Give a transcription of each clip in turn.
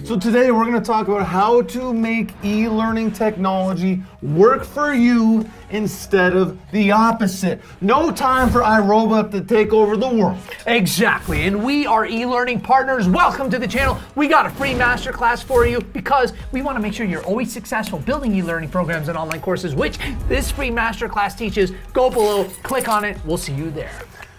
So today we're going to talk about how to make e-learning technology work for you instead of the opposite. No time for iRobot to take over the world. Exactly, and we are e-learning partners. Welcome to the channel. We got a free masterclass for you because we want to make sure you're always successful building e-learning programs and online courses, which this free masterclass teaches. Go below, click on it. We'll see you there.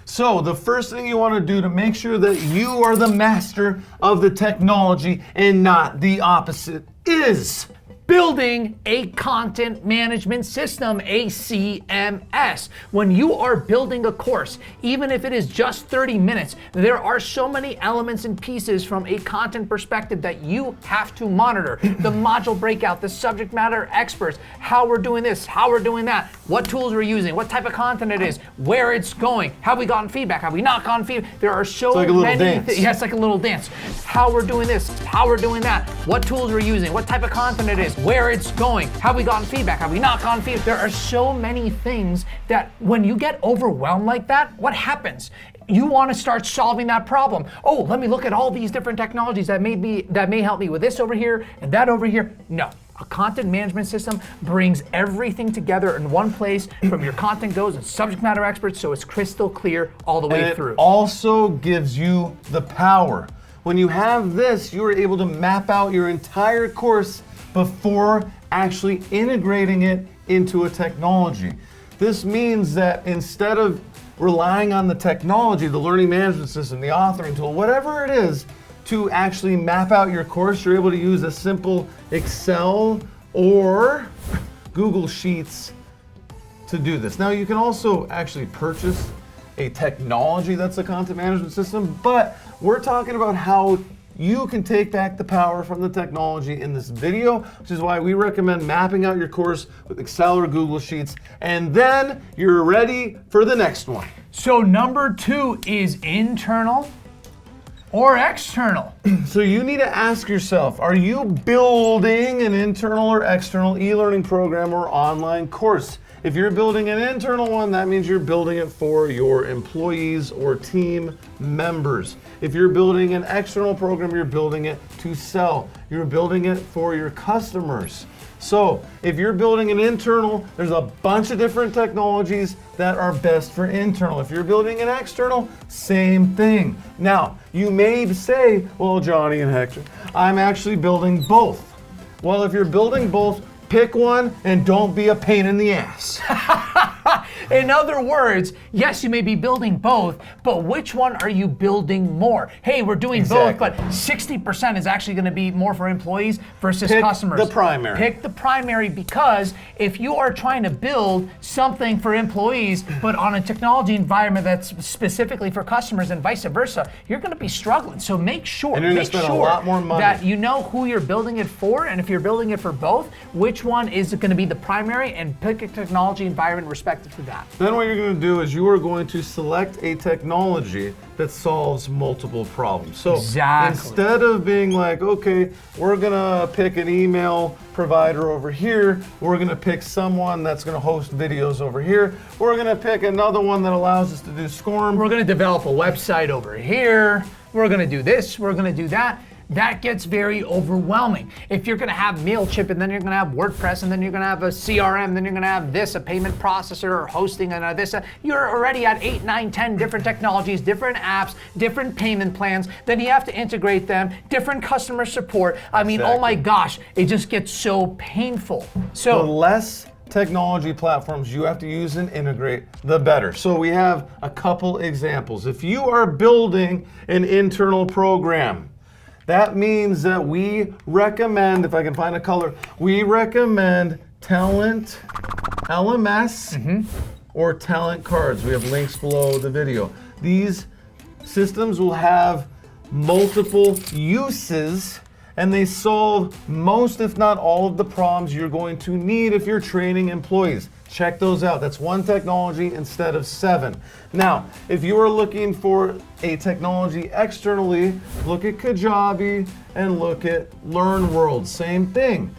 So the first thing you want to do to make sure that you are the master of the technology and not the opposite is building a content management system, a CMS. When you are building a course, even if it is just 30 minutes, there are so many elements and pieces from a content perspective that you have to monitor. The module breakout, the subject matter experts, how we're doing this, how we're doing that, what tools we're using, what type of content it is, where it's going, have we gotten feedback, have we not gotten feedback? There are so many things. Yes, like a little dance. How we're doing this, how we're doing that, what tools we're using, what type of content it is, where it's going, have we gotten feedback, have we not gotten feedback? There are so many things that when you get overwhelmed like that, what happens? You want to start solving that problem. Oh, let me look at all these different technologies that may help me with this over here and that over here. No. A content management system brings everything together in one place from your content goes and subject matter experts, so it's crystal clear all the way through. It also gives you the power. When you have this, you are able to map out your entire course before actually integrating it into a technology. This means that instead of relying on the technology, the learning management system, the authoring tool, whatever it is, to actually map out your course, you're able to use a simple Excel or Google Sheets to do this. Now, you can also actually purchase a technology that's a content management system, but we're talking about how you can take back the power from the technology in this video, which is why we recommend mapping out your course with Excel or Google Sheets, and then you're ready for the next one. So number 2 is internal or external. So you need to ask yourself, are you building an internal or external e-learning program or online course? If you're building an internal one, that means you're building it for your employees or team members. If you're building an external program, you're building it to sell. You're building it for your customers. So if you're building an internal, there's a bunch of different technologies that are best for internal. If you're building an external, same thing. Now, you may say, well, Johnny and Hector, I'm actually building both. Well, if you're building both, pick one and don't be a pain in the ass. In other words, yes, you may be building both, but which one are you building more? Hey, we're doing both, but 60% is actually going to be more for employees versus customers. Pick the primary. Pick the primary, because if you are trying to build something for employees, but on a technology environment that's specifically for customers and vice versa, you're going to be struggling. So make sure, and you're going to spend a lot more money, that you know who you're building it for, and if you're building it for both, which one is going to be the primary, and pick a technology environment respective to that. Then what you're going to do is you are going to select a technology that solves multiple problems. So instead of being like, okay, we're going to pick an email provider over here, we're going to pick someone that's going to host videos over here, we're going to pick another one that allows us to do SCORM. We're going to develop a website over here, we're going to do this, we're going to do that. That gets very overwhelming. If you're gonna have MailChimp, and then you're gonna have WordPress, and then you're gonna have a CRM, then you're gonna have this, a payment processor or hosting, and this, you're already at 8, 9, 10 different technologies, different apps, different payment plans. Then you have to integrate them, different customer support. I mean, oh my gosh, it just gets so painful. So the less technology platforms you have to use and integrate, the better. So we have a couple examples. If you are building an internal program, that means that we recommend, if I can find a color, we recommend Talent LMS or Talent Cards. We have links below the video. These systems will have multiple uses, and they solve most, if not all, of the problems you're going to need if you're training employees. Check those out. That's one technology instead of 7. Now, if you are looking for a technology externally, look at Kajabi and look at LearnWorld. Same thing.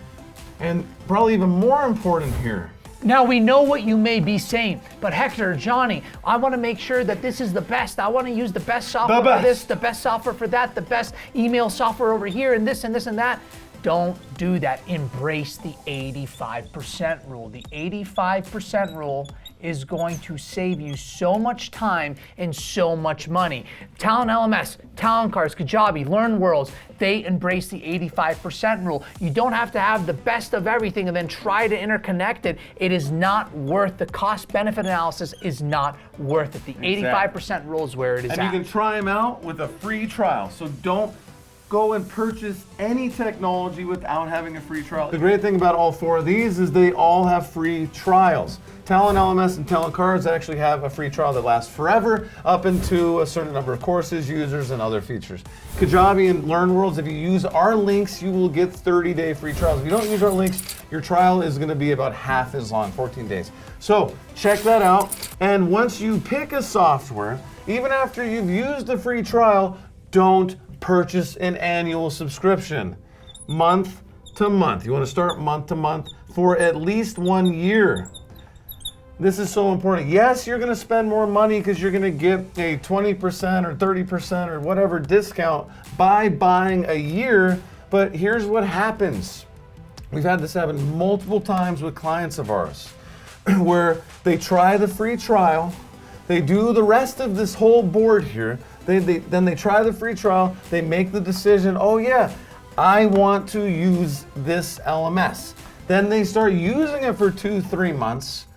And probably even more important here, Now we know what you may be saying, but Hector, Johnny, I want to make sure that this is the best. I want to use the best software for this, the best software for that, the best email software over here, and this and this and that. Don't do that. Embrace the 85% rule. The 85% rule is going to save you so much time and so much money. Talent LMS, Talent Cards, Kajabi, Learn Worlds, they embrace the 85% rule. You don't have to have the best of everything and then try to interconnect it. It is not worth, the cost-benefit analysis is not worth it. The 85% rule is where it is and at. you can try them out with a free trial. So don't go and purchase any technology without having a free trial. The great thing about all four of these is they all have free trials. Talent LMS and Talent Cards actually have a free trial that lasts forever up into a certain number of courses, users, and other features. Kajabi and Learn Worlds, if you use our links, you will get 30-day free trials. If you don't use our links, your trial is gonna be about half as long, 14 days. So check that out. And once you pick a software, even after you've used the free trial, don't purchase an annual subscription. Month to month. You want to start month to month for at least 1 year. This is so important. Yes, you're going to spend more money because you're going to get a 20% or 30% or whatever discount by buying a year, but here's what happens. We've had this happen multiple times with clients of ours where they try the free trial, they do the rest of this whole board here, then they try the free trial, they make the decision, oh yeah, I want to use this LMS. Then they start using it for 2-3 months,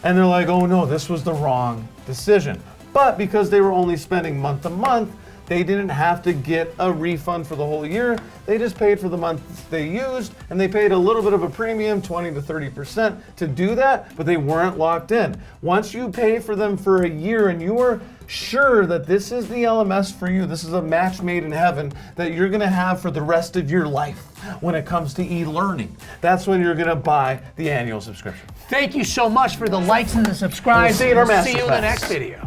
and they're like, oh no, this was the wrong decision. But because they were only spending month to month, they didn't have to get a refund for the whole year. They just paid for the months they used, and they paid a little bit of a premium, 20 to 30% to do that, but they weren't locked in. Once you pay for them for a year and you are sure that this is the LMS for you, this is a match made in heaven that you're gonna have for the rest of your life when it comes to e-learning, that's when you're gonna buy the annual subscription. Thank you so much for the likes and the subscribes. We'll see you in our See you in the MasterClass. next video.